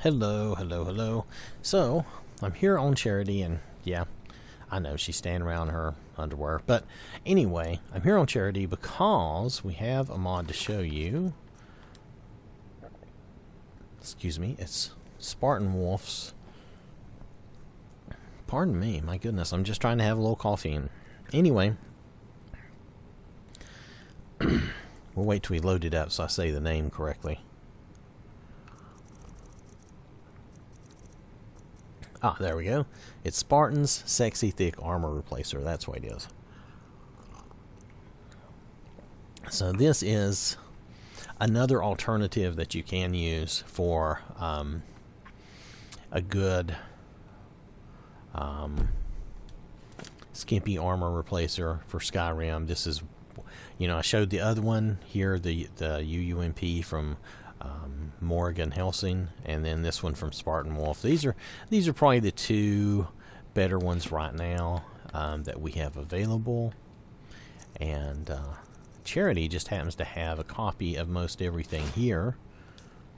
Hello. So, I'm here on Charity, and yeah, I know she's standing around in her underwear. But anyway, I'm here on Charity because we have a mod to show you. Excuse me, it's Spartan Wolf's. Pardon me, my goodness, I'm just trying to have a little coffee. And anyway, we'll wait till we load it up so I say the name correctly. Ah, there we go. It's Spartan's Sexy Thick Armor Replacer. That's what it is. So this is another alternative that you can use for a good skimpy armor replacer for Skyrim. This is, I showed the other one here, the UUMP from Morgan Helsing, and then this one from Spartan Wolf. These are probably the two better ones right now that we have available. And Charity just happens to have a copy of most everything here,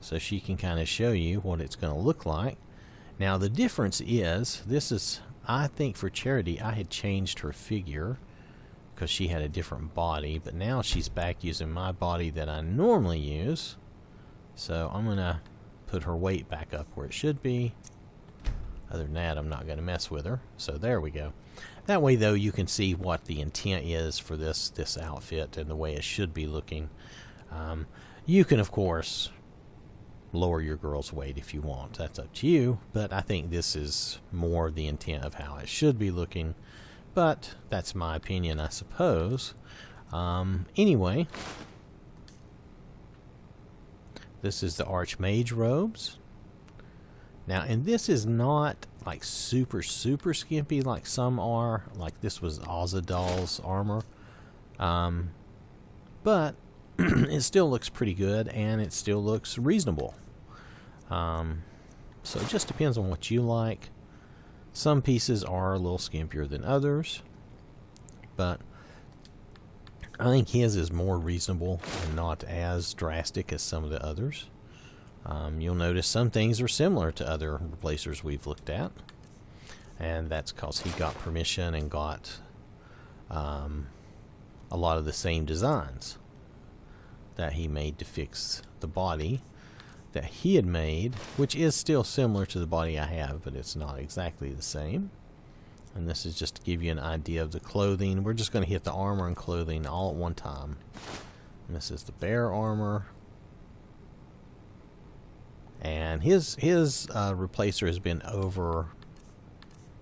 so she can kind of show you what it's going to look like. Now the difference is, this is, I think for Charity, I had changed her figure because she had a different body, but now she's back using my body that I normally use. So I'm going to put her weight back up where it should be. Other than that, I'm not going to mess with her. So there we go. That way, though, you can see what the intent is for this outfit and the way it should be looking. You can, of course, lower your girl's weight if you want. That's up to you. But I think this is more the intent of how it should be looking. But that's my opinion, I suppose. Anyway, this is the Archmage robes. Now, and this is not like super skimpy like some are. Like this was Azadal's armor. But it still looks pretty good, and it still looks reasonable. So it just depends on what you like. Some pieces are a little skimpier than others, but I think his is more reasonable and not as drastic as some of the others. You'll notice some things are similar to other replacers we've looked at, and that's because he got permission and got a lot of the same designs that he made to fix the body that he had made, which is still similar to the body I have, but it's not exactly the same. And this is just to give you an idea of the clothing. We're just going to hit the armor and clothing all at one time. And this is the bear armor. And his replacer has been over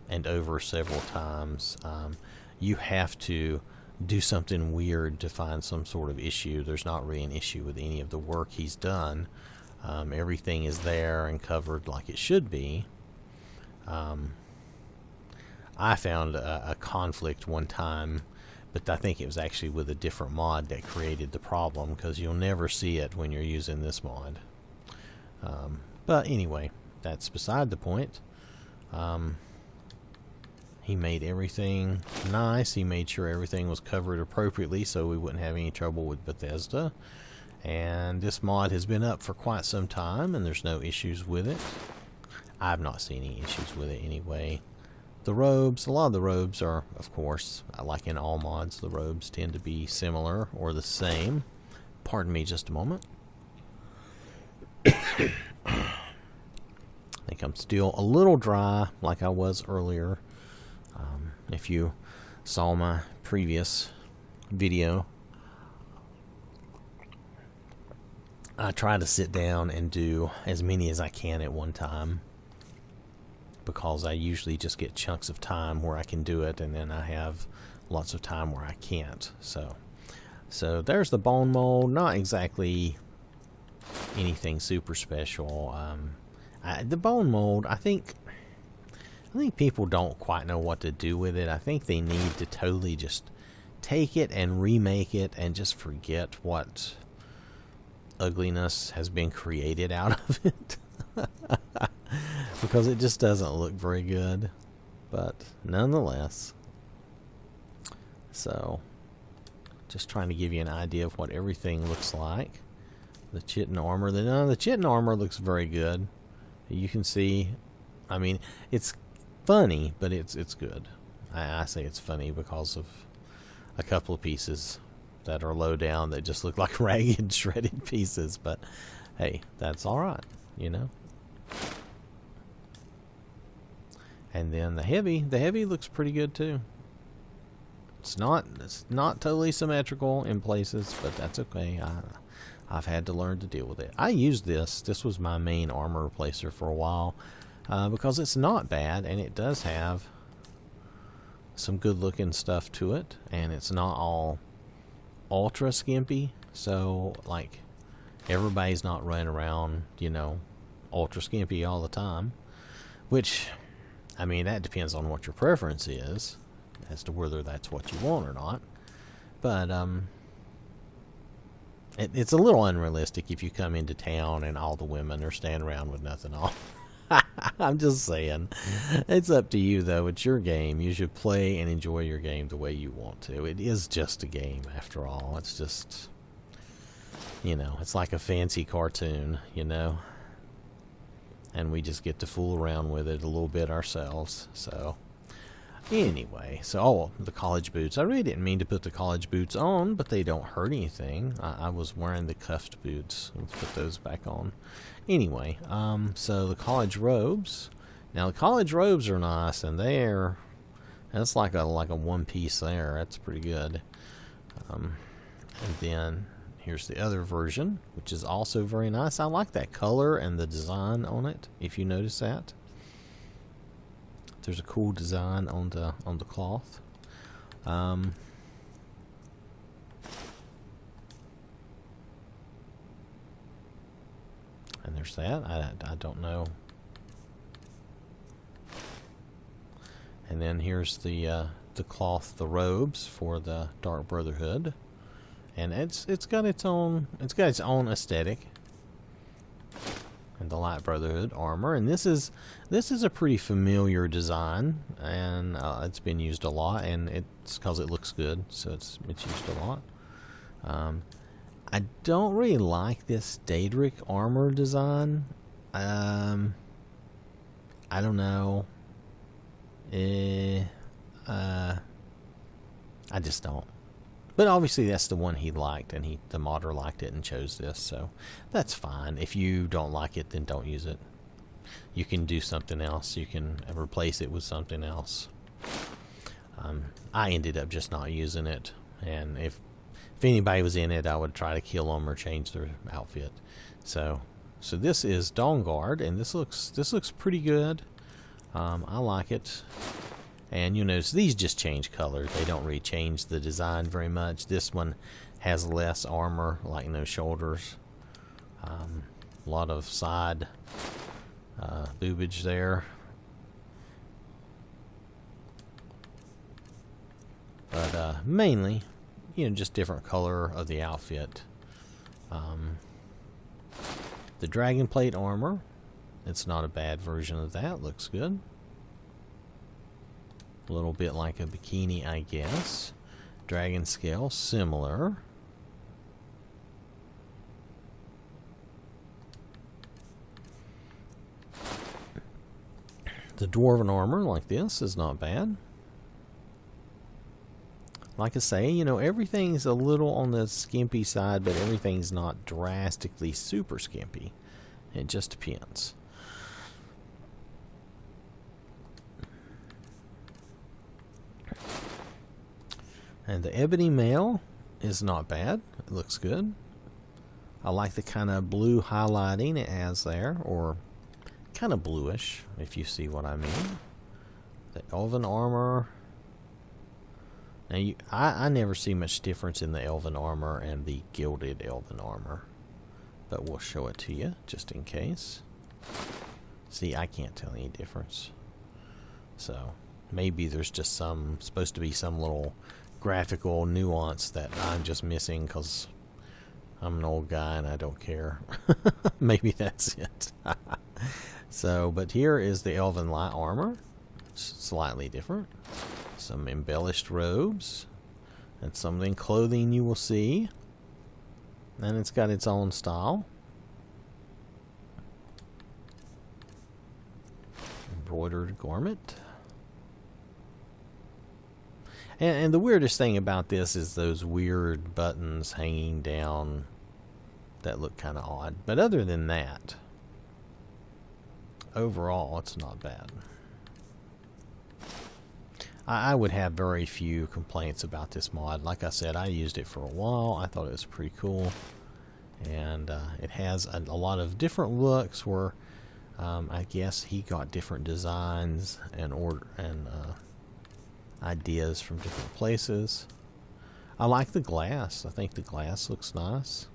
and over several times. You have to do something weird to find some sort of issue. There's not really an issue with any of the work he's done. Everything is there and covered like it should be. I found a conflict one time, but I think it was actually with a different mod that created the problem, because you'll never see it when you're using this mod. But anyway, that's beside the point. He made everything nice. He made sure everything was covered appropriately so we wouldn't have any trouble with Bethesda. And this mod has been up for quite some time, and there's no issues with it. I've not seen any issues with it anyway. The robes, a lot of the robes are, of course, like in all mods, the robes tend to be similar or the same. Pardon me just a moment. I think I'm still a little dry like I was earlier. If you saw my previous video, I try to sit down and do as many as I can at one time, because I usually just get chunks of time where I can do it, and then I have lots of time where I can't. So there's the bone mold. Not exactly anything super special. The bone mold, I think people don't quite know what to do with it. I think they need to totally just take it and remake it and just forget what ugliness has been created out of it. Because it just doesn't look very good. But nonetheless, so just trying to give you an idea of what everything looks like. The chitin armor, the chitin armor looks very good. You can see, I mean, it's funny, but it's good. I say it's funny because of a couple of pieces that are low down that just look like ragged, shredded pieces. But hey, that's all right, you know. And then the heavy looks pretty good too. It's not totally symmetrical in places, but that's okay. I've had to learn to deal with it. I used this. This was my main armor replacer for a while because it's not bad, and it does have some good looking stuff to it, and it's not all ultra skimpy. So like everybody's not running around, you know, ultra skimpy all the time, which, I mean, that depends on what your preference is as to whether that's what you want or not. But it's a little unrealistic if you come into town and all the women are standing around with nothing on. I'm just saying. It's up to you, though. It's your game. You should play and enjoy your game the way you want to. It is just a game, after all. It's just, you know, it's like a fancy cartoon, you know. And we just get to fool around with it a little bit ourselves. So, anyway. So, the college boots. I really didn't mean to put the college boots on, but they don't hurt anything. I was wearing the cuffed boots. Let's put those back on. Anyway, so the college robes. Now, the college robes are nice, and that's like a one piece there. That's pretty good. And then here's the other version, which is also very nice. I like that color and the design on it, if you notice that. There's a cool design on the cloth. And there's that. I don't know. And then here's the cloth, the robes for the Dark Brotherhood, and it's got its own aesthetic. And the Light Brotherhood armor, and this is a pretty familiar design, and it's been used a lot, and it's because it looks good, so it's used a lot. I don't really like this Daedric armor design. I don't know. I just don't. But obviously that's the one he liked, and the modder liked it and chose this, so that's fine. If you don't like it, then don't use it. You can do something else. You can replace it with something else. I ended up just not using it, and if anybody was in it, I would try to kill them or change their outfit. So this is Dawnguard, and this looks pretty good. I like it. And you'll notice these just change color. They don't really change the design very much. This one has less armor, like no shoulders. A lot of side boobage there. But mainly, you know, just different color of the outfit. The dragon plate armor, it's not a bad version of that. Looks good. A little bit like a bikini, I guess. Dragon scale, similar. The dwarven armor, like this, is not bad. Like I say, you know, everything's a little on the skimpy side, but everything's not drastically super skimpy. It just depends. And the ebony mail is not bad. It looks good. I like the kind of blue highlighting it has there, or kind of bluish, if you see what I mean. The elven armor. Now, I never see much difference in the elven armor and the gilded elven armor, but we'll show it to you just in case. See, I can't tell any difference. So maybe there's just supposed to be some little graphical nuance that I'm just missing because I'm an old guy and I don't care. Maybe that's it. So, but here is the elven light armor. It's slightly different. Some embellished robes and some of the clothing you will see. And it's got its own style. embroidered garment. And the weirdest thing about this is those weird buttons hanging down that look kind of odd. But other than that, overall, it's not bad. I would have very few complaints about this mod. Like I said, I used it for a while. I thought it was pretty cool. And it has a lot of different looks where I guess he got different designs and ideas from different places. I like the glass. I think the glass looks nice.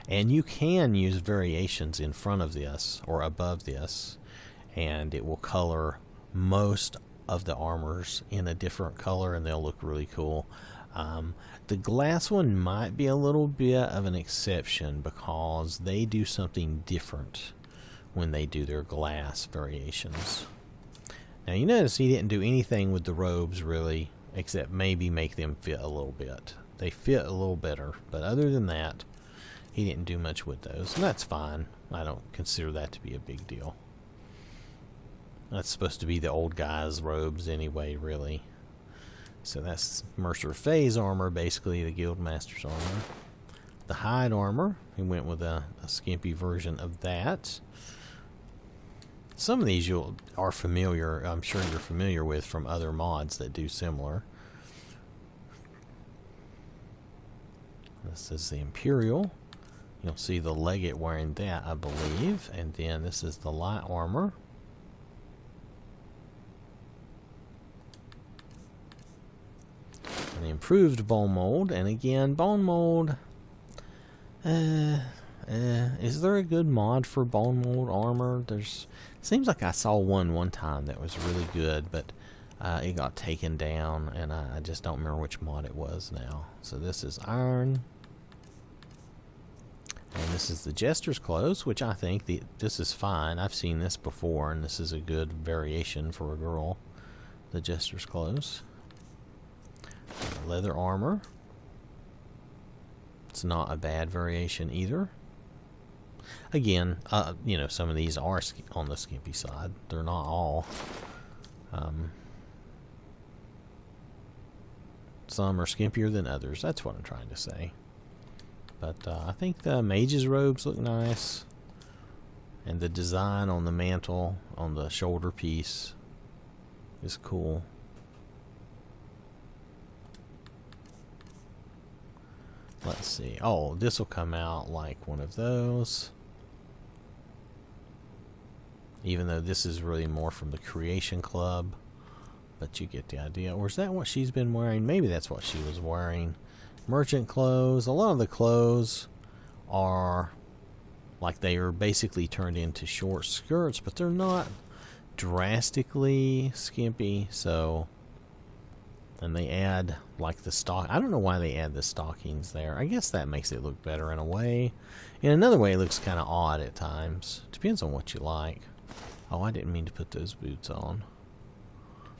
And you can use variations in front of this or above this, and it will color most of the armors in a different color, and they'll look really cool. The glass one might be a little bit of an exception because they do something different when they do their glass variations. Now you notice he didn't do anything with the robes really, except maybe make them fit a little bit. They fit a little better, but other than that, he didn't do much with those, and that's fine. I don't consider that to be a big deal. That's supposed to be the old guy's robes anyway, really. So that's Mercer Fay's armor, basically the Guildmaster's armor. The hide armor, he went with a skimpy version of that. Some of these are familiar, I'm sure you're familiar with from other mods that do similar. This is the Imperial. You'll see the Legate wearing that, I believe. And then this is the light armor. And the improved bone mold. And again, bone mold. Is there a good mod for bone mold armor? Seems like I saw one time that was really good, but it got taken down, and I just don't remember which mod it was now. So this is iron. And this is the Jester's Clothes, which I think this is fine. I've seen this before, and this is a good variation for a girl. The Jester's Clothes. Leather armor. It's not a bad variation either. Again, you know, some of these are on the skimpy side. They're not all. Some are skimpier than others. That's what I'm trying to say. But I think the mage's robes look nice. And the design on the mantle, on the shoulder piece, is cool. Let's see. Oh, this will come out like one of those. Even though this is really more from the Creation Club. But you get the idea. Or is that what she's been wearing? Maybe that's what she was wearing. Merchant clothes. A lot of the clothes are like they are basically turned into short skirts, but they're not drastically skimpy. So, and they add like the stock. I don't know why they add the stockings there. I guess that makes it look better in a way. In another way, it looks kind of odd at times. Depends on what you like. Oh, I didn't mean to put those boots on.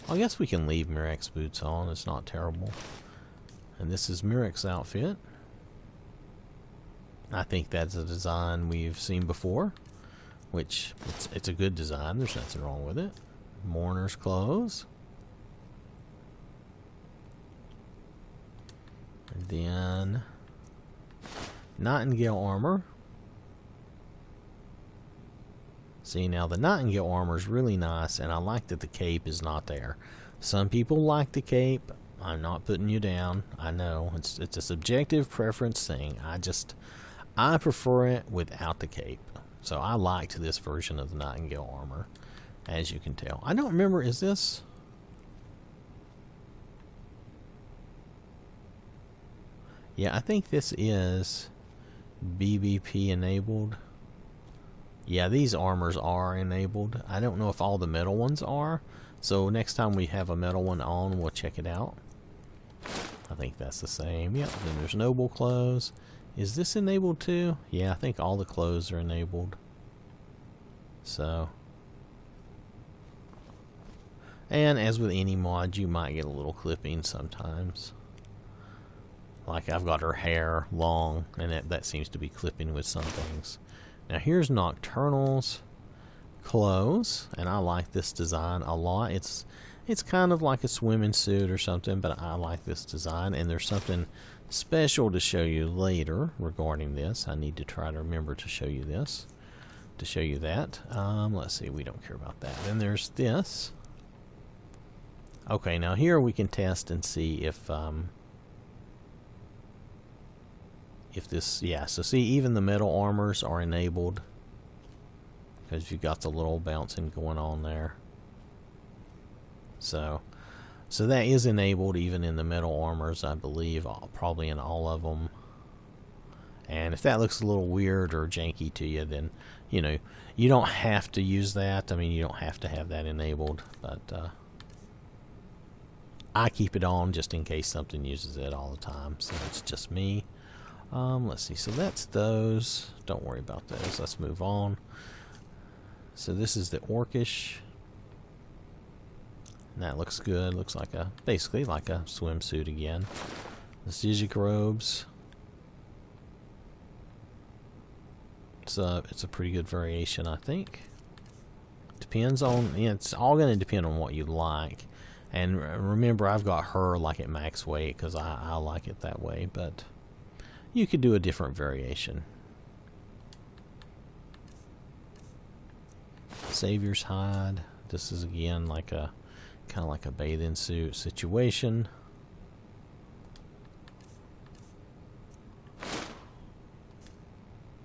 I guess we can leave Mirek's boots on. It's not terrible. And this is Mirek's outfit. I think that's a design we've seen before, which it's a good design. There's nothing wrong with it. Mourner's clothes. And then Nightingale armor. See, now the Nightingale armor is really nice, and I like that the cape is not there. Some people like the cape. I'm not putting you down. I know it's a subjective preference thing. I prefer it without the cape. So I liked this version of the Nightingale armor, as you can tell. I don't remember, is this? Yeah, I think this is BBP enabled. Yeah, these armors are enabled. I don't know if all the metal ones are. So next time we have a metal one on, we'll check it out. I think that's the same. Yep, then there's noble clothes. Is this enabled too? Yeah, I think all the clothes are enabled. So. And as with any mod, you might get a little clipping sometimes. Like I've got her hair long, and that seems to be clipping with some things. Now here's Nocturnal's clothes, and I like this design a lot. It's kind of like a swimming suit or something, but I like this design, and there's something special to show you later regarding this. I need to try to remember to show you this, to show you that. Let's see, we don't care about that. Then there's this. Okay, now here we can test and see if this, yeah, so see, even the metal armors are enabled because you've got the little bouncing going on there. So that is enabled even in the metal armors, I believe, probably in all of them. And if that looks a little weird or janky to you, then, you know, you don't have to use that. I mean, you don't have to have that enabled, but I keep it on just in case something uses it all the time. So it's just me. Let's see. So that's those. Don't worry about those. Let's move on. So this is the Orcish. That looks good. Looks like basically like a swimsuit again. The Thicc robes. It's a pretty good variation, I think. Depends on, it's all going to depend on what you like. And remember, I've got her like at max weight because I like it that way, but you could do a different variation. Savior's hide. This is again like a kind of like a bathing suit situation.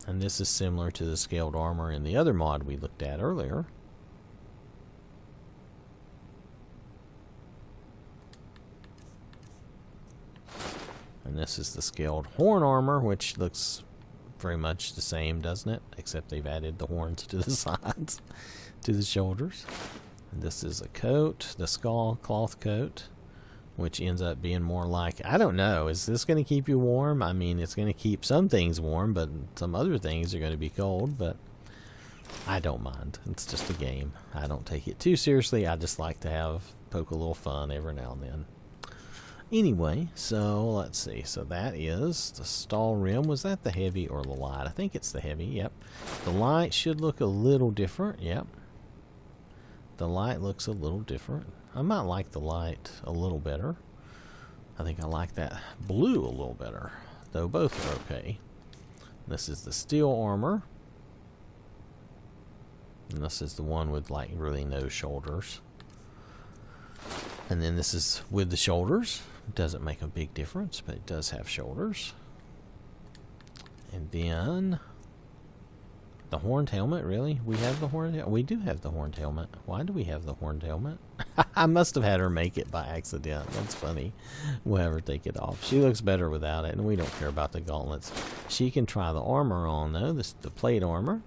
And this is similar to the scaled armor in the other mod we looked at earlier. And this is the scaled horn armor, which looks very much the same, doesn't it? Except they've added the horns to the sides, to the shoulders. And this is a coat, the skull cloth coat, which ends up being more like, I don't know, is this going to keep you warm? I mean, it's going to keep some things warm, but some other things are going to be cold, but I don't mind. It's just a game. I don't take it too seriously. I just like to poke a little fun every now and then. Anyway, so let's see. So that is the stall rim. Was that the heavy or the light? I think it's the heavy. Yep. The light should look a little different. Yep. The light looks a little different. I might like the light a little better. I think I like that blue a little better, though both are okay. This is the steel armor. And this is the one with like really no shoulders. And then this is with the shoulders. It doesn't make a big difference, but it does have shoulders. And then the horned helmet, really? We have the horned helmet? We do have the horned helmet. Why do we have the horned helmet? I must have had her make it by accident. That's funny. We'll have her take it off. She looks better without it, and we don't care about the gauntlets. She can try the armor on, though, the plate armor.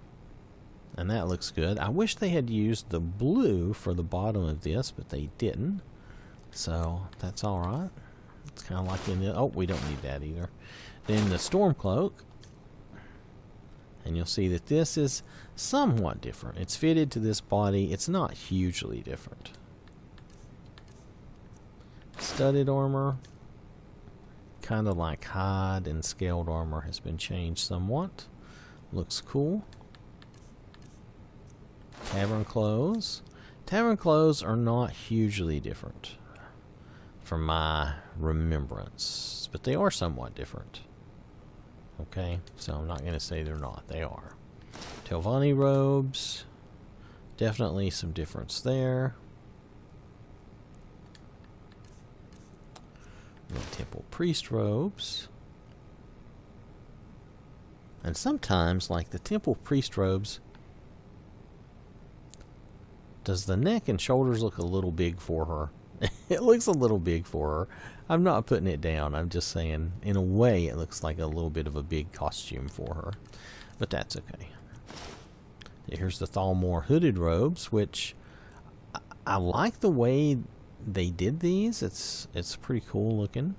And that looks good. I wish they had used the blue for the bottom of this, but they didn't. So that's alright. It's kind of like in the... Oh, we don't need that either. Then the storm cloak. And you'll see that this is somewhat different. It's fitted to this body. It's not hugely different. Studded armor. Kind of like hide and scaled armor has been changed somewhat. Looks cool. Tavern clothes. Tavern clothes are not hugely different from my remembrance, but they are somewhat different. Okay, so I'm not going to say they're not. They are. Telvanni robes. Definitely some difference there. And the temple priest robes. And sometimes, like the temple priest robes, does the neck and shoulders look a little big for her? It looks a little big for her. I'm not putting it down. I'm just saying, in a way, it looks like a little bit of a big costume for her. But that's okay. Here's the Thalmor hooded robes, which I like the way they did these. It's pretty cool looking.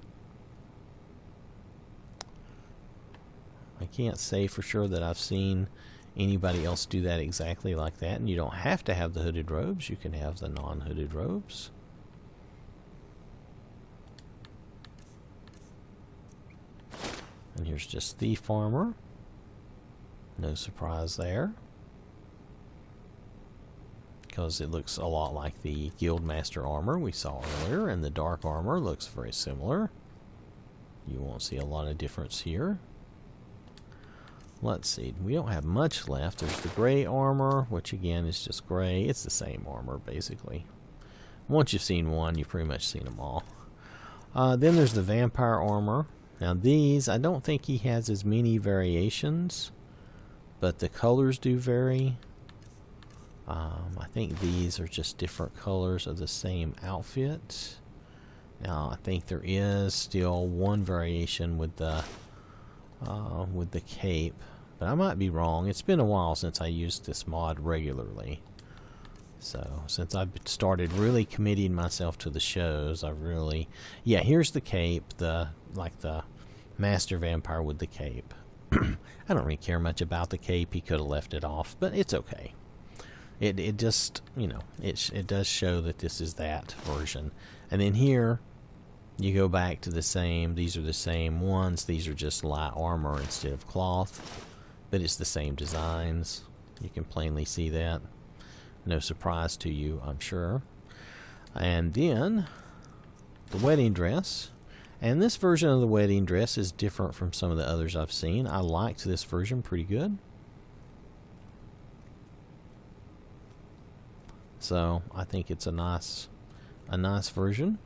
I can't say for sure that I've seen anybody else do that exactly like that. And you don't have to have the hooded robes. You can have the non-hooded robes. And here's just Thief armor. No surprise there, because it looks a lot like the Guildmaster armor we saw earlier, and the dark armor looks very similar. You won't see a lot of difference here. Let's see, we don't have much left. There's the gray armor, which again is just gray. It's the same armor, basically. Once you've seen one, you've pretty much seen them all. Then there's the vampire armor. Now these, I don't think he has as many variations, but the colors do vary. I think these are just different colors of the same outfit. Now I think there is still one variation with the cape, but I might be wrong. It's been a while since I used this mod regularly. So since I've started really committing myself to the shows, I've really, yeah, here's the cape, like the Master Vampire with the cape. I don't really care much about the cape. He could have left it off, but it's okay. It just, you know, it does show that this is that version. And then here you go back to the same. These are the same ones. These are just light armor instead of cloth, but it's the same designs. You can plainly see that. No surprise to you, I'm sure. And then the wedding dress. And this version of the wedding dress is different from some of the others I've seen. I liked this version pretty good. So I think it's a nice version.